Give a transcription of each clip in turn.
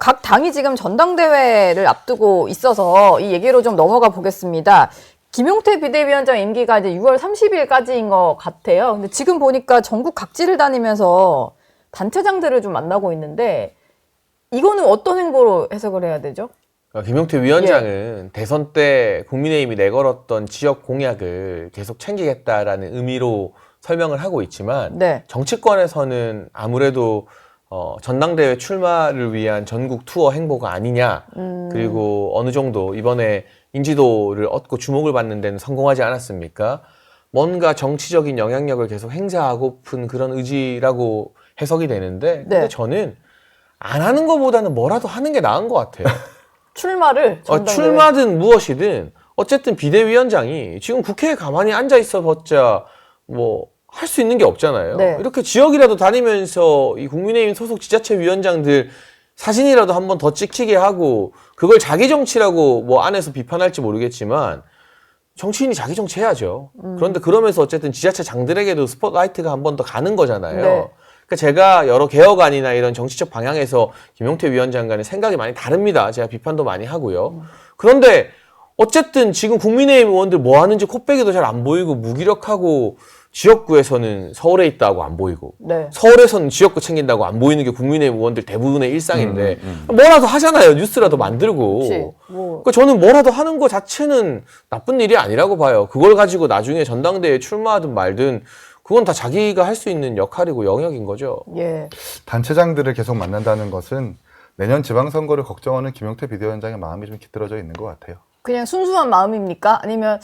각 당이 지금 전당대회를 앞두고 있어서 이 얘기로 좀 넘어가 보겠습니다. 김용태 비대위원장 임기가 이제 6월 30일까지인 것 같아요. 근데 지금 보니까 전국 각지를 다니면서 단체장들을 좀 만나고 있는데 이거는 어떤 행보로 해석을 해야 되죠? 김용태 위원장은 대선 때 국민의힘이 내걸었던 지역 공약을 계속 챙기겠다라는 의미로 설명을 하고 있지만 네. 정치권에서는 아무래도 전당대회 출마를 위한 전국 투어 행보가 아니냐. 그리고 어느 정도 이번에 인지도를 얻고 주목을 받는 데는 성공하지 않았습니까? 뭔가 정치적인 영향력을 계속 행사하고픈 그런 의지라고 해석이 되는데 근데 네. 저는 안 하는 것보다는 뭐라도 하는 게 나은 것 같아요. 출마를 전당대회. 출마든 무엇이든 어쨌든 비대위원장이 지금 국회에 가만히 앉아 있어봤자 뭐 할 수 있는 게 없잖아요. 네. 이렇게 지역이라도 다니면서 이 국민의힘 소속 지자체 위원장들 사진이라도 한번 더 찍히게 하고 그걸 자기 정치라고 뭐 안에서 비판할지 모르겠지만 정치인이 자기 정치 해야죠. 그런데 그러면서 어쨌든 지자체장들에게도 스포트라이트가 한 번 더 가는 거잖아요. 네. 그러니까 제가 여러 개혁안이나 이런 정치적 방향에서 김용태 위원장 간의 생각이 많이 다릅니다. 제가 비판도 많이 하고요. 그런데 어쨌든 지금 국민의힘 의원들 뭐 하는지 코빼기도 잘 안 보이고 무기력하고 지역구에서는 서울에 있다고 안 보이고 네. 서울에서는 지역구 챙긴다고 안 보이는 게 국민의힘 의원들 대부분의 일상인데 뭐라도 하잖아요. 뉴스라도 만들고. 그치. 뭐. 그러니까 저는 뭐라도 하는 거 자체는 나쁜 일이 아니라고 봐요. 그걸 가지고 나중에 전당대회에 출마하든 말든 그건 다 자기가 할 수 있는 역할이고 영역인 거죠. 예. 단체장들을 계속 만난다는 것은 내년 지방선거를 걱정하는 김용태 비대위원장의 마음이 좀 깃들어져 있는 것 같아요. 그냥 순수한 마음입니까? 아니면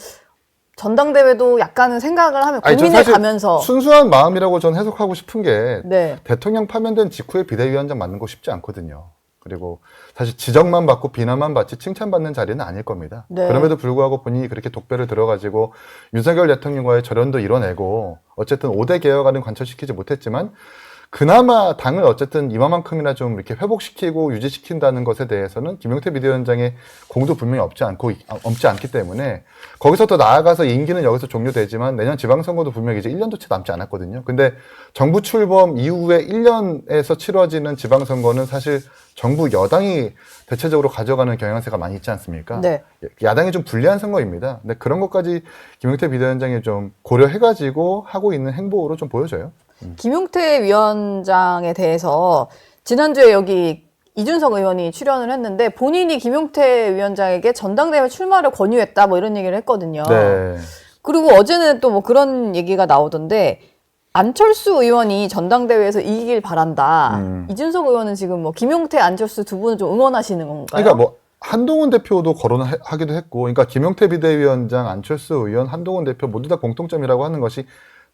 전당대회도 약간은 생각을 하면 아니, 전 고민해 사실 가면서 순수한 마음이라고 전 해석하고 싶은 게 네. 대통령 파면된 직후에 비대위원장 맡는 거 쉽지 않거든요. 그리고 사실 지적만 받고 비난만 받지 칭찬받는 자리는 아닐 겁니다. 네. 그럼에도 불구하고 본인이 그렇게 독배를 들어가지고 윤석열 대통령과의 절연도 이뤄내고 어쨌든 5대 개혁안은 관철시키지 못했지만 그나마 당을 어쨌든 이만큼이나 좀 이렇게 회복시키고 유지시킨다는 것에 대해서는 김용태 비대위원장의 공도 분명히 없지 않기 때문에 거기서 더 나아가서 임기는 여기서 종료되지만 내년 지방선거도 분명히 이제 1년도 채 남지 않았거든요. 근데 정부 출범 이후에 1년에서 치러지는 지방선거는 사실 정부 여당이 대체적으로 가져가는 경향세가 많이 있지 않습니까? 네. 야당이 좀 불리한 선거입니다. 근데 그런 것까지 김용태 비대위원장이 좀 고려해가지고 하고 있는 행보로 좀 보여져요. 김용태 위원장에 대해서 지난주에 여기 이준석 의원이 출연을 했는데 본인이 김용태 위원장에게 전당대회 출마를 권유했다 뭐 이런 얘기를 했거든요. 네. 그리고 어제는 또 뭐 그런 얘기가 나오던데 안철수 의원이 전당대회에서 이기길 바란다. 이준석 의원은 지금 뭐 김용태, 안철수 두 분을 좀 응원하시는 건가요? 그러니까 뭐 한동훈 대표도 거론하기도 했고, 그러니까 김용태 비대위원장, 안철수 의원, 한동훈 대표 모두 다 공통점이라고 하는 것이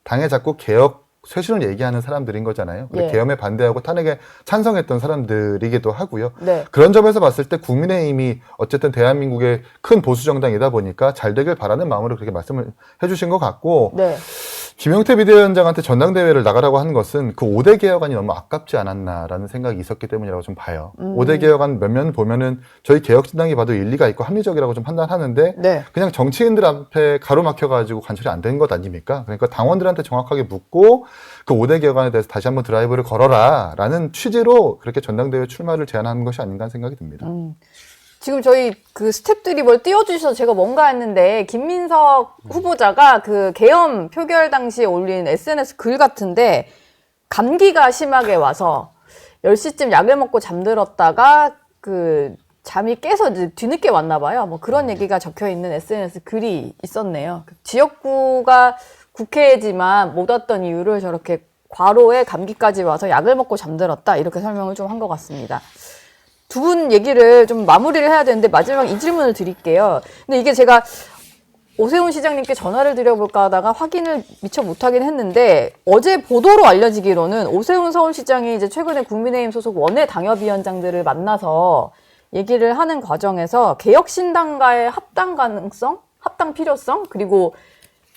당에 자꾸 개혁 쇄신을 얘기하는 사람들인 거잖아요. 예. 계엄에 반대하고 탄핵에 찬성했던 사람들이기도 하고요. 네. 그런 점에서 봤을 때 국민의힘이 어쨌든 대한민국의 큰 보수 정당이다 보니까 잘 되길 바라는 마음으로 그렇게 말씀을 해주신 것 같고, 네. 김용태 비대위원장한테 전당대회를 나가라고 하는 것은 그 5대 개혁안이 너무 아깝지 않았나라는 생각이 있었기 때문이라고 좀 봐요. 5대 개혁안 몇몇 보면은 저희 개혁신당이 봐도 일리가 있고 합리적이라고 좀 판단하는데 네. 그냥 정치인들 앞에 가로막혀가지고 관철이 안 된 것 아닙니까? 그러니까 당원들한테 정확하게 묻고 그 5대 개혁안에 대해서 다시 한번 드라이브를 걸어라 라는 취지로 그렇게 전당대회 출마를 제안하는 것이 아닌가 하는 생각이 듭니다. 지금 저희 그 스태프들이 뭘 띄워주셔서 제가 뭔가 했는데 김민석 후보자가 그 계엄 표결 당시에 올린 SNS 글 같은데 감기가 심하게 와서 10시쯤 약을 먹고 잠들었다가 그 잠이 깨서 이제 뒤늦게 왔나 봐요. 뭐 그런 얘기가 적혀 있는 SNS 글이 있었네요. 지역구가 국회지만 못 왔던 이유를 저렇게 괄호에 감기까지 와서 약을 먹고 잠들었다 이렇게 설명을 좀 한 것 같습니다. 두 분 얘기를 좀 마무리를 해야 되는데 마지막 이 질문을 드릴게요. 근데 이게 제가 오세훈 시장님께 전화를 드려볼까 하다가 확인을 미처 못하긴 했는데 어제 보도로 알려지기로는 오세훈 서울시장이 이제 최근에 국민의힘 소속 원외 당협위원장들을 만나서 얘기를 하는 과정에서 개혁신당과의 합당 가능성, 합당 필요성, 그리고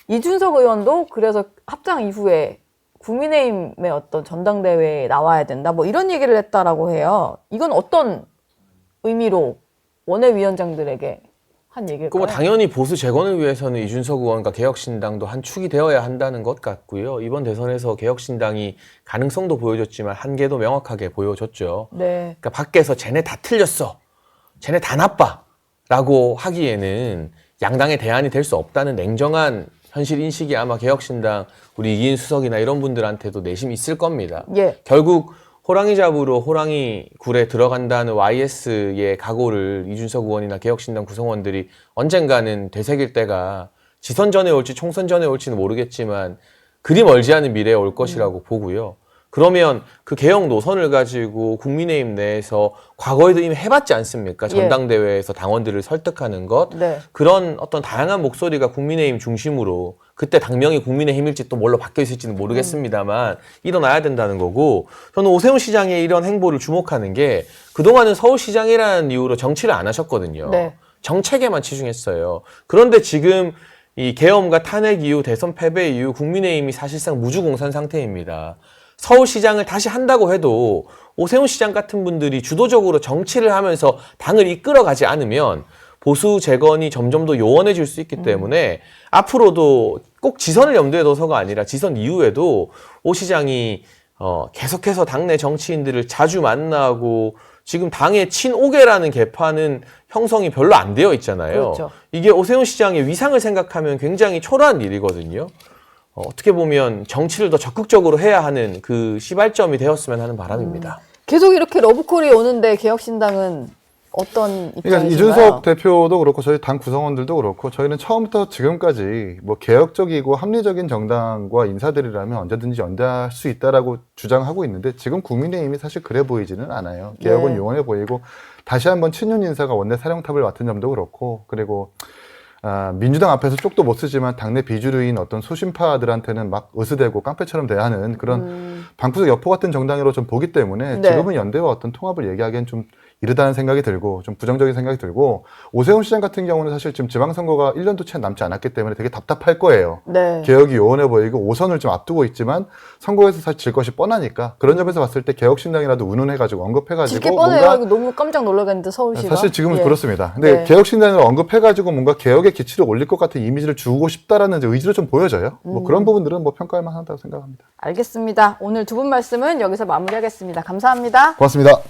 이준석 의원도 그래서 합당 이후에 국민의힘의 어떤 전당대회에 나와야 된다. 뭐 이런 얘기를 했다라고 해요. 이건 어떤 의미로 원외위원장들에게 한 얘기일까요? 뭐 당연히 보수 재건을 위해서는 이준석 의원과 개혁신당도 한 축이 되어야 한다는 것 같고요. 이번 대선에서 개혁신당이 가능성도 보여줬지만 한계도 명확하게 보여줬죠. 네. 그러니까 밖에서 쟤네 다 틀렸어, 쟤네 다 나빠라고 하기에는 양당의 대안이 될 수 없다는 냉정한 현실 인식이 아마 개혁신당 우리 이기인 수석이나 이런 분들한테도 내심 있을 겁니다. 예. 결국 호랑이 잡으러 호랑이 굴에 들어간다는 YS의 각오를 이준석 의원이나 개혁신당 구성원들이 언젠가는 되새길 때가 지선 전에 올지 총선 전에 올지는 모르겠지만 그리 멀지 않은 미래에 올 것이라고 보고요. 그러면 그 개혁 노선을 가지고 국민의힘 내에서 과거에도 이미 해봤지 않습니까? 전당대회에서 당원들을 설득하는 것. 네. 그런 어떤 다양한 목소리가 국민의힘 중심으로 그때 당명이 국민의힘일지 또 뭘로 바뀌어 있을지는 모르겠습니다만 일어나야 된다는 거고 저는 오세훈 시장의 이런 행보를 주목하는 게 그동안은 서울시장이라는 이유로 정치를 안 하셨거든요. 네. 정책에만 치중했어요. 그런데 지금 이 계엄과 탄핵 이후 대선 패배 이후 국민의힘이 사실상 무주공산 상태입니다. 서울시장을 다시 한다고 해도 오세훈 시장 같은 분들이 주도적으로 정치를 하면서 당을 이끌어가지 않으면 보수 재건이 점점 더 요원해질 수 있기 때문에 앞으로도 꼭 지선을 염두에 둬서가 아니라 지선 이후에도 오 시장이 계속해서 당내 정치인들을 자주 만나고 지금 당의 친오계라는 계파는 형성이 별로 안 되어 있잖아요. 그렇죠. 이게 오세훈 시장의 위상을 생각하면 굉장히 초라한 일이거든요. 어떻게 보면 정치를 더 적극적으로 해야 하는 그 시발점이 되었으면 하는 바람입니다. 계속 이렇게 러브콜이 오는데 개혁신당은 어떤 입장이신가요? 그러니까 이준석 대표도 그렇고 저희 당 구성원들도 그렇고 저희는 처음부터 지금까지 뭐 개혁적이고 합리적인 정당과 인사들이라면 언제든지 연대할 수 있다라고 주장하고 있는데 지금 국민의힘이 사실 그래 보이지는 않아요. 개혁은 네. 용언해 보이고 다시 한번 친윤 인사가 원내 사령탑을 맡은 점도 그렇고 그리고 민주당 앞에서 쪽도 못 쓰지만 당내 비주류인 어떤 소신파들한테는 막 으스대고 깡패처럼 대하는 그런 방구석 여포 같은 정당으로 좀 보기 때문에 네. 지금은 연대와 어떤 통합을 얘기하기엔 좀 이르다는 생각이 들고 좀 부정적인 생각이 들고 오세훈 시장 같은 경우는 사실 지금 지방선거가 1년도 채 남지 않았기 때문에 되게 답답할 거예요. 네. 개혁이 요원해 보이고 5선을 좀 앞두고 있지만 선거에서 사실 질 것이 뻔하니까 그런 점에서 봤을 때 개혁신당이라도 운운해가지고 언급해가지고 질게 뻔해요. 이거 너무 깜짝 놀라겠는데 서울시가. 사실 지금은 예. 그렇습니다. 근데 네. 개혁신당을 언급해가지고 뭔가 개혁의 기치를 올릴 것 같은 이미지를 주고 싶다라는 의지를 좀 보여져요. 뭐 그런 부분들은 뭐 평가할 만하다고 생각합니다. 알겠습니다. 오늘 두 분 말씀은 여기서 마무리하겠습니다. 감사합니다. 고맙습니다.